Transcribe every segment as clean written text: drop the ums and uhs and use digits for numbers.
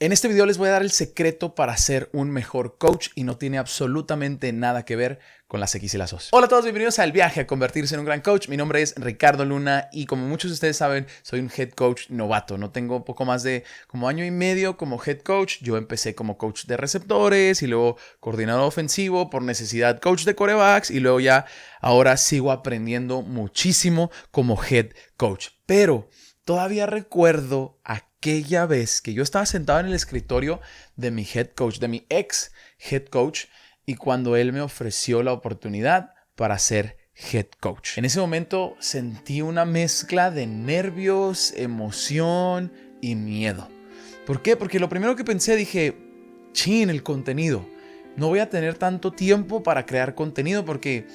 En este video les voy a dar el secreto para ser un mejor coach y no tiene absolutamente nada que ver con las X y las O's. Hola a todos, bienvenidos al viaje a convertirse en un gran coach. Mi nombre es Ricardo Luna y como muchos de ustedes saben, soy un head coach novato. No tengo poco más de como año y medio como head coach. Yo empecé como coach de receptores y luego coordinador ofensivo, por necesidad coach de quarterbacks y luego ya ahora sigo aprendiendo muchísimo como head coach. Pero todavía recuerdo aquella vez que yo estaba sentado en el escritorio de mi head coach, de mi ex head coach, y cuando él me ofreció la oportunidad para ser head coach. En ese momento sentí una mezcla de nervios, emoción y miedo. ¿Por qué? Porque lo primero que pensé, dije, chin, el contenido. No voy a tener tanto tiempo para crear contenido porque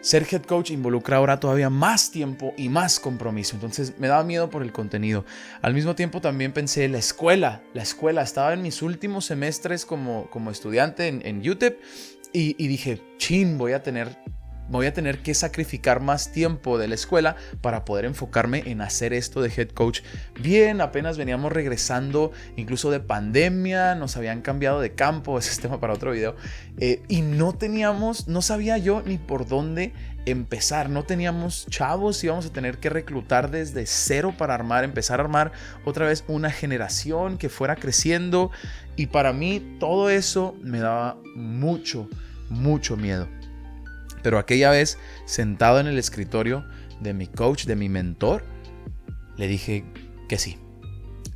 ser head coach involucra ahora todavía más tiempo y más compromiso. Entonces me daba miedo por el contenido. Al mismo tiempo también pensé la escuela. Estaba en mis últimos semestres como estudiante en UTEP y dije, chin, voy a tener que sacrificar más tiempo de la escuela para poder enfocarme en hacer esto de head coach bien. Apenas veníamos regresando incluso de pandemia, nos habían cambiado de campo, ese es tema para otro video, y no sabía yo ni por dónde empezar. No teníamos chavos, íbamos a tener que reclutar desde cero para empezar a armar otra vez una generación que fuera creciendo, y para mí todo eso me daba mucho miedo. Pero aquella vez, sentado en el escritorio de mi coach, de mi mentor, le dije que sí.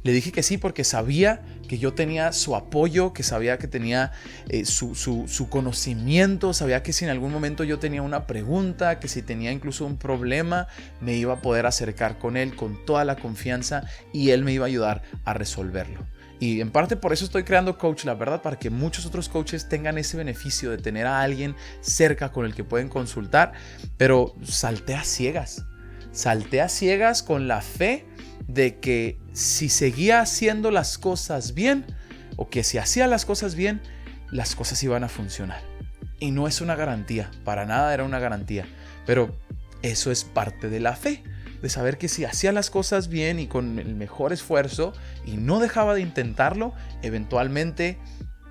Le dije que sí porque sabía que yo tenía su apoyo, que sabía que tenía su conocimiento, sabía que si en algún momento yo tenía una pregunta, que si tenía incluso un problema, me iba a poder acercar con él con toda la confianza y él me iba a ayudar a resolverlo. Y en parte por eso estoy creando Coach Lab, ¿verdad? Para que muchos otros coaches tengan ese beneficio de tener a alguien cerca con el que pueden consultar. Pero salté a ciegas con la fe de que si seguía haciendo las cosas bien, o que si hacía las cosas bien, las cosas iban a funcionar. Y no es una garantía, para nada era una garantía, pero eso es parte de la fe. De saber que si hacía las cosas bien y con el mejor esfuerzo y no dejaba de intentarlo, eventualmente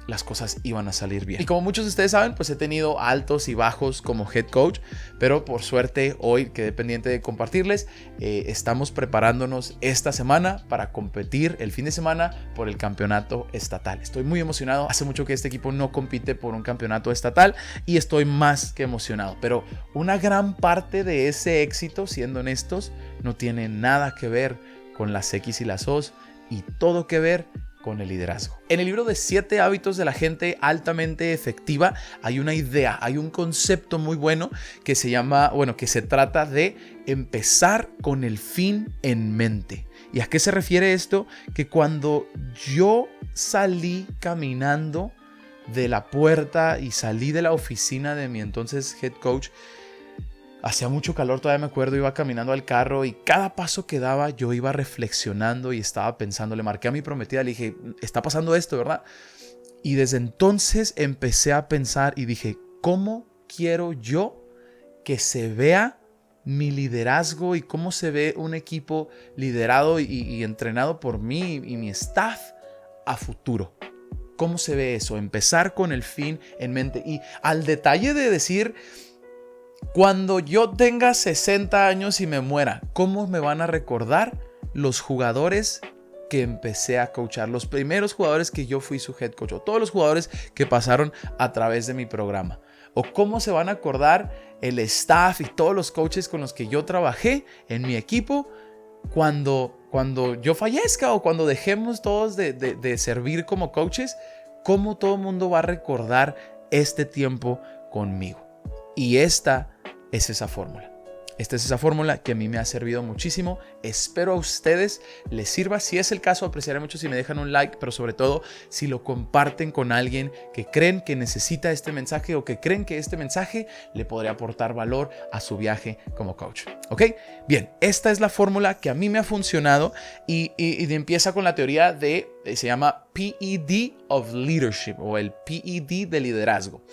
las cosas iban a salir bien. Y como muchos de ustedes saben, pues he tenido altos y bajos como head coach, pero por suerte hoy quedé pendiente de compartirles. Estamos preparándonos esta semana para competir el fin de semana por el campeonato estatal. Estoy muy emocionado. Hace mucho que este equipo no compite por un campeonato estatal y estoy más que emocionado. Pero una gran parte de ese éxito, siendo honestos, no tiene nada que ver con las X y las O's y todo que ver con el liderazgo. En el libro de 7 hábitos de la gente altamente efectiva hay una idea, hay un concepto muy bueno que se trata de empezar con el fin en mente. ¿Y a qué se refiere esto? Que cuando yo salí caminando de la puerta y salí de la oficina de mi entonces head coach, hacía mucho calor, todavía me acuerdo, iba caminando al carro y cada paso que daba yo iba reflexionando y estaba pensando, le marqué a mi prometida, le dije, está pasando esto, ¿verdad? Y desde entonces empecé a pensar y dije, ¿cómo quiero yo que se vea mi liderazgo y cómo se ve un equipo liderado y entrenado por mí y mi staff a futuro? ¿Cómo se ve eso? Empezar con el fin en mente y al detalle de decir, cuando yo tenga 60 años y me muera, ¿cómo me van a recordar los jugadores que empecé a coachar? Los primeros jugadores que yo fui su head coach, o todos los jugadores que pasaron a través de mi programa. O cómo se van a acordar el staff y todos los coaches con los que yo trabajé en mi equipo cuando yo fallezca o cuando dejemos todos de servir como coaches. ¿Cómo todo el mundo va a recordar este tiempo conmigo? Y esta es esa fórmula. Esta es esa fórmula que a mí me ha servido muchísimo. Espero a ustedes les sirva. Si es el caso, apreciaré mucho si me dejan un like, pero sobre todo si lo comparten con alguien que creen que necesita este mensaje o que creen que este mensaje le podría aportar valor a su viaje como coach. ¿Ok? Bien, esta es la fórmula que a mí me ha funcionado y empieza con la teoría se llama PED of Leadership o el PED de liderazgo.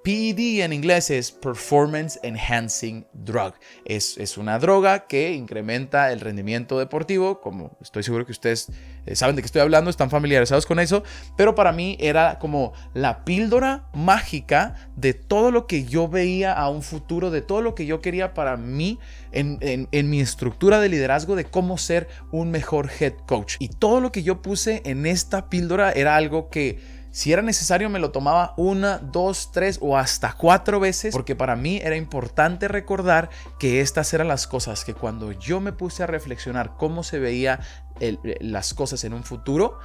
PED en inglés es Performance Enhancing Drug. Es una droga que incrementa el rendimiento deportivo, como estoy seguro que ustedes saben de qué estoy hablando, están familiarizados con eso, pero para mí era como la píldora mágica de todo lo que yo veía a un futuro, de todo lo que yo quería para mí en mi estructura de liderazgo, de cómo ser un mejor head coach. Y todo lo que yo puse en esta píldora era algo que, si era necesario, me lo tomaba 1, 2, 3 o hasta 4 veces, porque para mí era importante recordar que estas eran las cosas que cuando yo me puse a reflexionar cómo se veía las cosas en un futuro,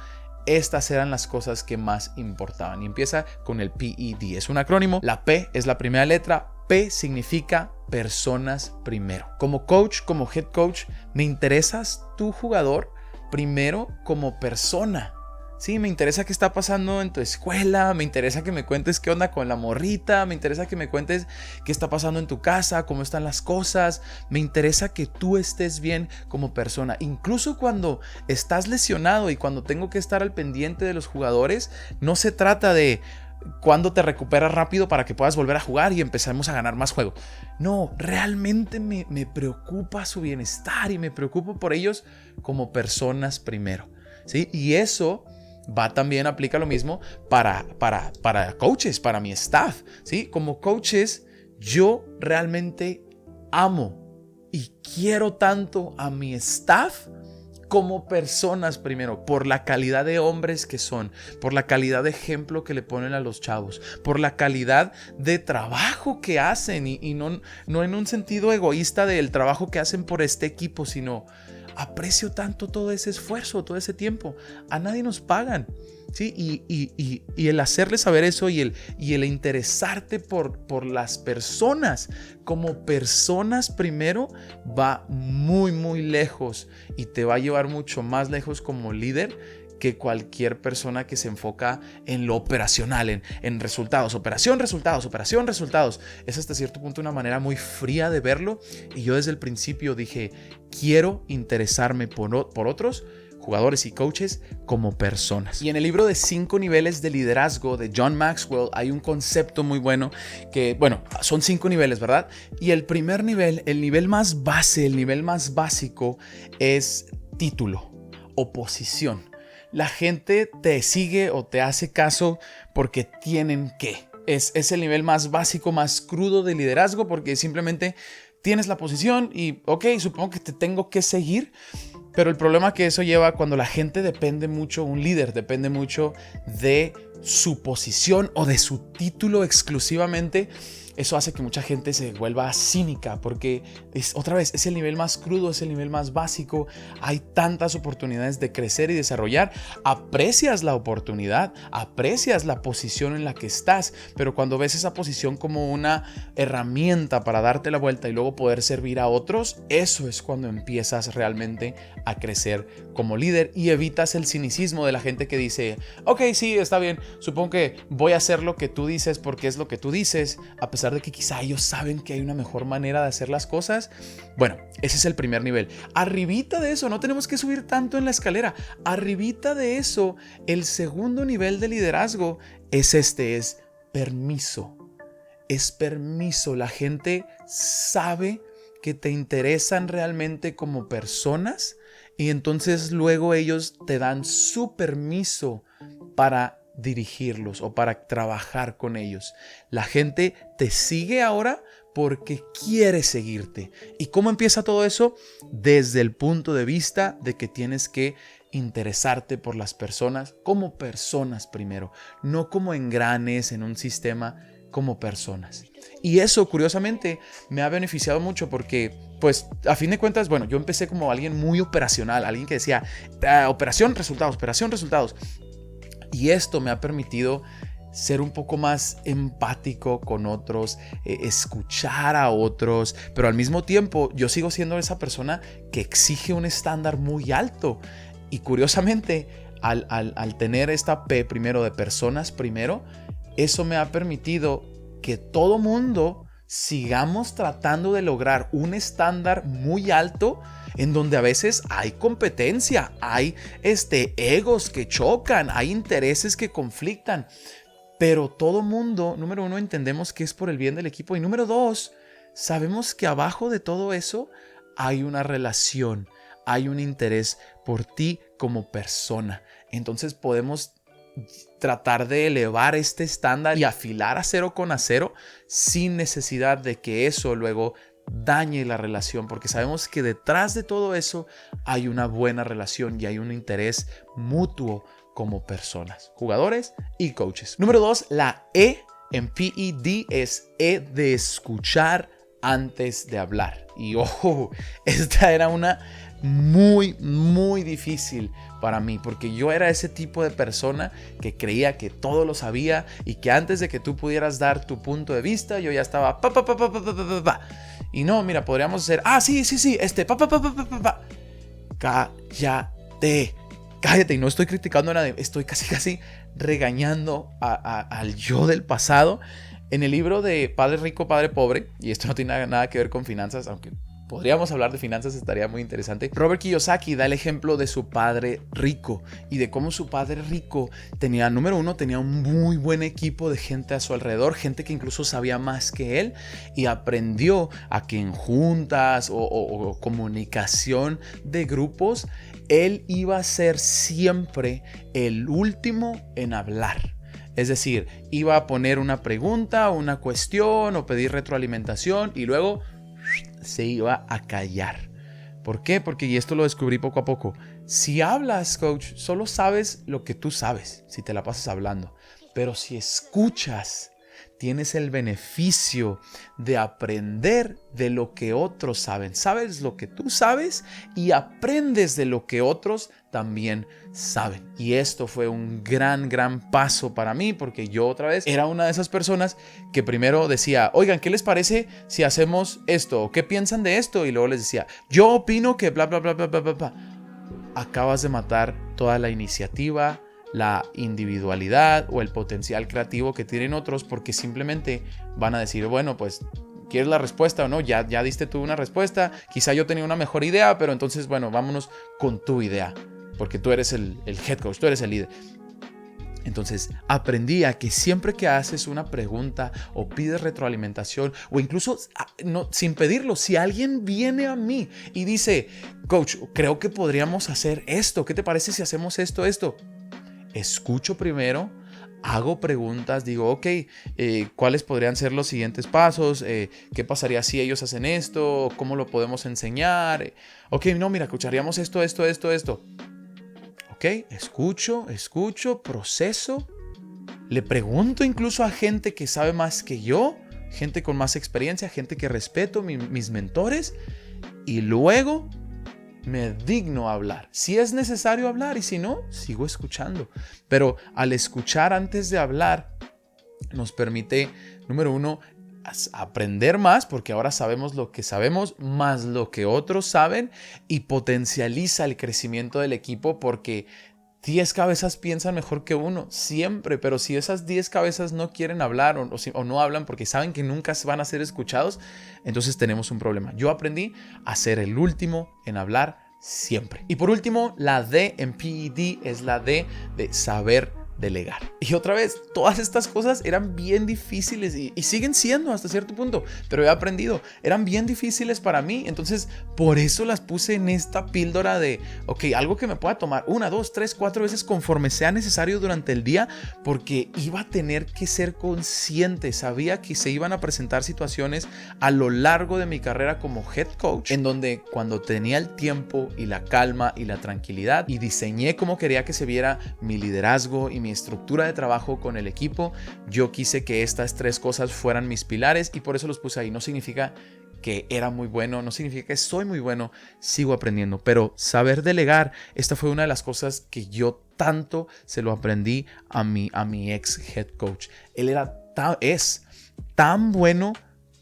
estas eran las cosas que más importaban. Y empieza con el PED. Es un acrónimo. La P es la primera letra. P significa personas primero. Como coach, como head coach, me interesas tu jugador primero como persona. Sí, me interesa qué está pasando en tu escuela, me interesa que me cuentes qué onda con la morrita, me interesa que me cuentes qué está pasando en tu casa, cómo están las cosas, me interesa que tú estés bien como persona. Incluso cuando estás lesionado y cuando tengo que estar al pendiente de los jugadores, no se trata de cuándo te recuperas rápido para que puedas volver a jugar y empezamos a ganar más juego. No, realmente me preocupa su bienestar y me preocupo por ellos como personas primero, ¿sí? Y eso también aplica lo mismo para coaches, para mi staff, ¿sí? Como coaches, yo realmente amo y quiero tanto a mi staff como personas primero, por la calidad de hombres que son, por la calidad de ejemplo que le ponen a los chavos, por la calidad de trabajo que hacen y no en un sentido egoísta del trabajo que hacen por este equipo, sino aprecio tanto todo ese esfuerzo, todo ese tiempo. A nadie nos pagan, ¿sí? Y el hacerles saber eso y el interesarte por las personas como personas primero va muy, muy lejos y te va a llevar mucho más lejos como líder que cualquier persona que se enfoca en lo operacional, en resultados, operación, resultados. Es hasta cierto punto una manera muy fría de verlo y yo desde el principio dije, quiero interesarme por otros jugadores y coaches como personas. Y en el libro de 5 niveles de liderazgo de John Maxwell hay un concepto muy bueno que, bueno, son 5 niveles, ¿verdad? Y el primer nivel, el nivel más base, el nivel más básico es título o posición. La gente te sigue o te hace caso porque tienen que. Es el nivel más básico, más crudo de liderazgo porque simplemente tienes la posición y, ok, supongo que te tengo que seguir. Pero el problema que eso lleva cuando la gente depende mucho, un líder depende mucho de su posición o de su título exclusivamente, eso hace que mucha gente se vuelva cínica porque otra vez es el nivel más crudo, es el nivel más básico. Hay tantas oportunidades de crecer y desarrollar. Aprecias la oportunidad, aprecias la posición en la que estás, pero cuando ves esa posición como una herramienta para darte la vuelta y luego poder servir a otros, eso es cuando empiezas realmente a crecer como líder y evitas el cinicismo de la gente que dice, ok, sí, está bien, supongo que voy a hacer lo que tú dices porque es lo que tú dices, a pesar de que quizá ellos saben que hay una mejor manera de hacer las cosas. Bueno, ese es el primer nivel. Arribita de eso, no tenemos que subir tanto en la escalera. Arribita de eso, el segundo nivel de liderazgo es permiso. Es permiso. La gente sabe que te interesan realmente como personas y entonces luego ellos te dan su permiso para dirigirlos o para trabajar con ellos. La gente te sigue ahora porque quiere seguirte. ¿Y cómo empieza todo eso? Desde el punto de vista de que tienes que interesarte por las personas como personas primero, no como engranes en un sistema, como personas. Y eso, curiosamente, me ha beneficiado mucho porque, pues, a fin de cuentas, bueno, yo empecé como alguien muy operacional, alguien que decía, operación, resultados, operación, resultados. Y esto me ha permitido ser un poco más empático con otros, escuchar a otros, pero al mismo tiempo yo sigo siendo esa persona que exige un estándar muy alto. Y curiosamente, al tener esta P primero de personas primero, eso me ha permitido que todo mundo sigamos tratando de lograr un estándar muy alto en donde a veces hay competencia, hay egos que chocan, hay intereses que conflictan, Pero todo mundo, número uno, entendemos que es por el bien del equipo. Y número dos, sabemos que abajo de todo eso hay una relación, hay un interés por ti como persona. Entonces podemos tratar de elevar este estándar y afilar acero con acero sin necesidad de que eso luego dañe la relación, porque sabemos que detrás de todo eso hay una buena relación y hay un interés mutuo como personas, jugadores y coaches. Número 2, la E en PED es E de escuchar antes de hablar. Y ojo, esta era una muy difícil para mí, porque yo era ese tipo de persona que creía que todo lo sabía y que antes de que tú pudieras dar tu punto de vista, yo ya estaba y no, mira, podríamos hacer, sí, cállate, y no estoy criticando a nadie, estoy casi regañando al yo del pasado. En el libro de Padre Rico, Padre Pobre, y esto no tiene nada que ver con finanzas, aunque podríamos hablar de finanzas, estaría muy interesante. Robert Kiyosaki da el ejemplo de su padre rico y de cómo su padre rico tenía, número uno, tenía un muy buen equipo de gente a su alrededor, gente que incluso sabía más que él, y aprendió a que en juntas o comunicación de grupos, él iba a ser siempre el último en hablar. Es decir, iba a poner una pregunta, una cuestión o pedir retroalimentación y luego se iba a callar. ¿Por qué? Porque, y esto lo descubrí poco a poco, si hablas, coach, solo sabes lo que tú sabes, si te la pasas hablando. Pero si escuchas, tienes el beneficio de aprender de lo que otros saben. Sabes lo que tú sabes y aprendes de lo que otros también saben. Y esto fue un gran paso para mí, porque yo otra vez era una de esas personas que primero decía, oigan, ¿qué les parece si hacemos esto? ¿Qué piensan de esto? Y luego les decía, yo opino que bla. Acabas de matar toda la iniciativa, la individualidad o el potencial creativo que tienen otros, porque simplemente van a decir, bueno, pues, ¿quieres la respuesta o no? Ya diste tú una respuesta, quizá yo tenía una mejor idea, pero entonces, bueno, vámonos con tu idea, porque tú eres el head coach, tú eres el líder. Entonces aprendí a que siempre que haces una pregunta o pides retroalimentación o incluso sin pedirlo, si alguien viene a mí y dice, coach, creo que podríamos hacer esto, ¿qué te parece si hacemos esto? Escucho primero, hago preguntas, digo, ok, ¿cuáles podrían ser los siguientes pasos? ¿Qué pasaría si ellos hacen esto? ¿Cómo lo podemos enseñar? Ok, no, mira, escucharíamos esto. Ok, escucho, proceso. Le pregunto incluso a gente que sabe más que yo, gente con más experiencia, gente que respeto, mis mentores, y luego me digno a hablar. Si es necesario hablar y si no, sigo escuchando. Pero al escuchar antes de hablar, nos permite, número uno, aprender más, porque ahora sabemos lo que sabemos, más lo que otros saben, y potencializa el crecimiento del equipo, porque 10 cabezas piensan mejor que uno, siempre, pero si esas 10 cabezas no quieren hablar o no hablan porque saben que nunca van a ser escuchados, entonces tenemos un problema. Yo aprendí a ser el último en hablar siempre. Y por último, la D en PED es la D de saber delegar. Y otra vez, todas estas cosas eran bien difíciles y siguen siendo hasta cierto punto, pero he aprendido, eran bien difíciles para mí, entonces por eso las puse en esta píldora de, ok, algo que me pueda tomar 1, 2, 3, 4 veces conforme sea necesario durante el día, porque iba a tener que ser consciente, sabía que se iban a presentar situaciones a lo largo de mi carrera como head coach, en donde cuando tenía el tiempo y la calma y la tranquilidad y diseñé cómo quería que se viera mi liderazgo y mi estructura de trabajo con el equipo, yo quise que estas 3 cosas fueran mis pilares y por eso los puse ahí. No significa que era muy bueno, no significa que soy muy bueno, sigo aprendiendo, pero saber delegar, esta fue una de las cosas que yo tanto se lo aprendí a mi ex head coach. Él es tan bueno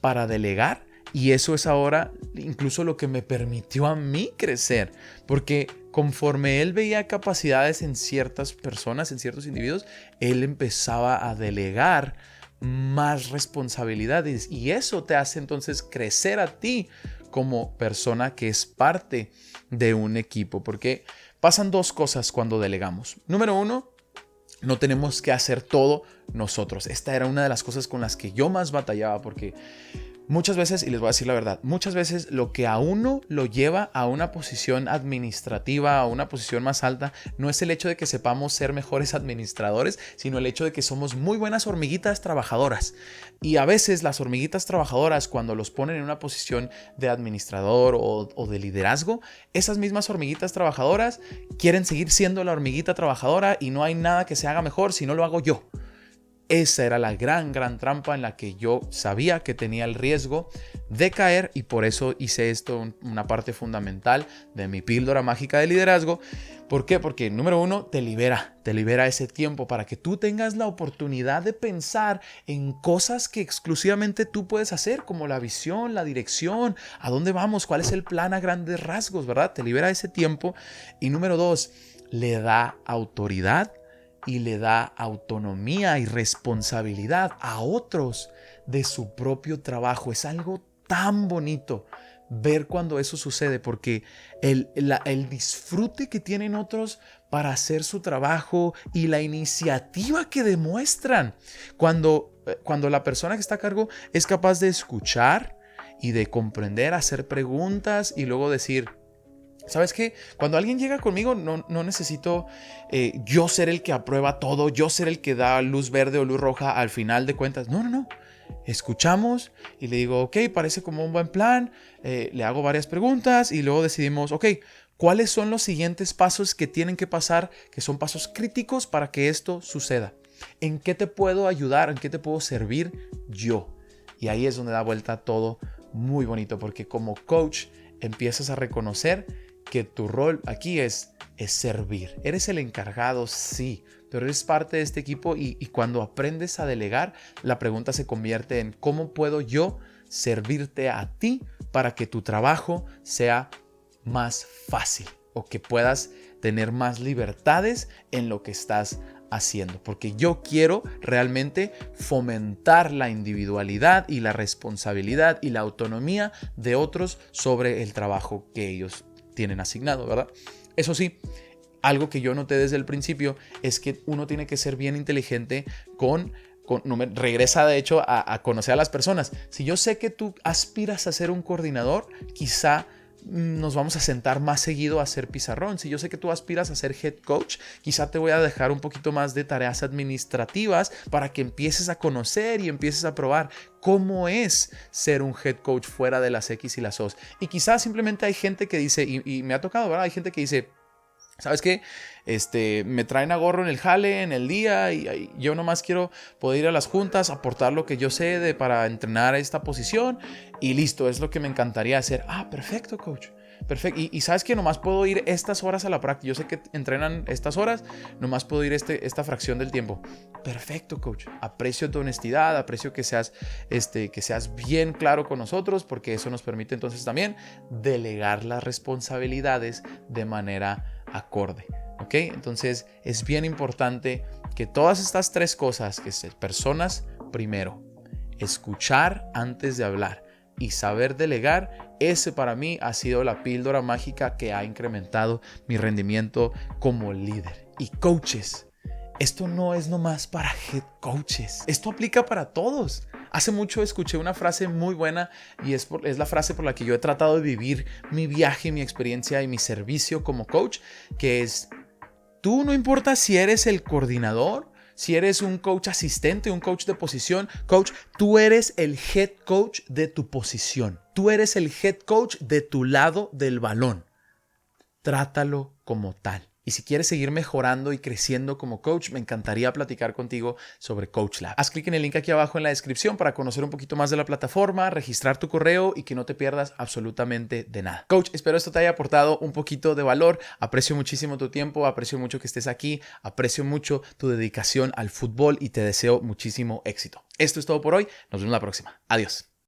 para delegar, y eso es ahora incluso lo que me permitió a mí crecer, porque conforme él veía capacidades en ciertas personas, en ciertos individuos, él empezaba a delegar más responsabilidades y eso te hace entonces crecer a ti como persona que es parte de un equipo, porque pasan 2 cosas cuando delegamos. Número 1, No tenemos que hacer todo nosotros. Esta era una de las cosas con las que yo más batallaba, porque muchas veces, y les voy a decir la verdad, muchas veces lo que a uno lo lleva a una posición administrativa, a una posición más alta, no es el hecho de que sepamos ser mejores administradores, sino el hecho de que somos muy buenas hormiguitas trabajadoras. Y a veces las hormiguitas trabajadoras, cuando los ponen en una posición de administrador o de liderazgo, esas mismas hormiguitas trabajadoras quieren seguir siendo la hormiguita trabajadora y no hay nada que se haga mejor si no lo hago yo. Esa era la gran trampa en la que yo sabía que tenía el riesgo de caer, y por eso hice esto una parte fundamental de mi píldora mágica de liderazgo. ¿Por qué? Porque número uno, te libera ese tiempo para que tú tengas la oportunidad de pensar en cosas que exclusivamente tú puedes hacer, como la visión, la dirección, a dónde vamos, cuál es el plan a grandes rasgos, ¿verdad? Te libera ese tiempo. Y número dos, le da autoridad y le da autonomía y responsabilidad a otros de su propio trabajo. Es algo tan bonito ver cuando eso sucede, porque el disfrute que tienen otros para hacer su trabajo y la iniciativa que demuestran cuando la persona que está a cargo es capaz de escuchar y de comprender, hacer preguntas y luego decir: ¿sabes qué? Cuando alguien llega conmigo, no necesito yo ser el que aprueba todo, yo ser el que da luz verde o luz roja al final de cuentas. No. Escuchamos y le digo: ok, parece como un buen plan. Le hago varias preguntas y luego decidimos: ok, ¿cuáles son los siguientes pasos que tienen que pasar, que son pasos críticos para que esto suceda? ¿En qué te puedo ayudar? ¿En qué te puedo servir yo? Y ahí es donde da vuelta todo muy bonito, porque como coach empiezas a reconocer que tu rol aquí es servir. Eres el encargado, sí, pero eres parte de este equipo, y cuando aprendes a delegar, la pregunta se convierte en: ¿cómo puedo yo servirte a ti para que tu trabajo sea más fácil o que puedas tener más libertades en lo que estás haciendo? Porque yo quiero realmente fomentar la individualidad y la responsabilidad y la autonomía de otros sobre el trabajo que ellos tienen asignado, ¿verdad? Eso sí, algo que yo noté desde el principio es que uno tiene que ser bien inteligente regresa de hecho a conocer a las personas. Si yo sé que tú aspiras a ser un coordinador, quizá nos vamos a sentar más seguido a hacer pizarrón. Si yo sé que tú aspiras a ser head coach, quizá te voy a dejar un poquito más de tareas administrativas para que empieces a conocer y empieces a probar cómo es ser un head coach fuera de las X y las O's. Y quizá simplemente hay gente que dice, y me ha tocado, ¿verdad? Hay gente que dice: ¿sabes qué? Me traen a gorro en el jale, en el día, y yo nomás quiero poder ir a las juntas, aportar lo que yo sé para entrenar esta posición, y listo, es lo que me encantaría hacer. Ah, perfecto, coach. Perfecto. Y sabes que nomás puedo ir estas horas a la práctica. Yo sé que entrenan estas horas, nomás puedo ir esta fracción del tiempo. Perfecto, coach. Aprecio tu honestidad, aprecio que seas bien claro con nosotros, porque eso nos permite entonces también delegar las responsabilidades de manera acorde. ¿Ok? Entonces es bien importante que todas estas tres cosas, que es personas primero, escuchar antes de hablar y saber delegar, ese para mí ha sido la píldora mágica que ha incrementado mi rendimiento como líder. Y coaches, esto no es nomás para head coaches, esto aplica para todos. Hace mucho escuché una frase muy buena, y es la frase por la que yo he tratado de vivir mi viaje, mi experiencia y mi servicio como coach, que es: tú no importa si eres el coordinador, si eres un coach asistente, un coach de posición, coach, tú eres el head coach de tu posición. Tú eres el head coach de tu lado del balón. Trátalo como tal. Y si quieres seguir mejorando y creciendo como coach, me encantaría platicar contigo sobre Coach Lab. Haz clic en el link aquí abajo en la descripción para conocer un poquito más de la plataforma, registrar tu correo y que no te pierdas absolutamente de nada. Coach, espero esto te haya aportado un poquito de valor. Aprecio muchísimo tu tiempo, aprecio mucho que estés aquí, aprecio mucho tu dedicación al fútbol y te deseo muchísimo éxito. Esto es todo por hoy. Nos vemos la próxima. Adiós.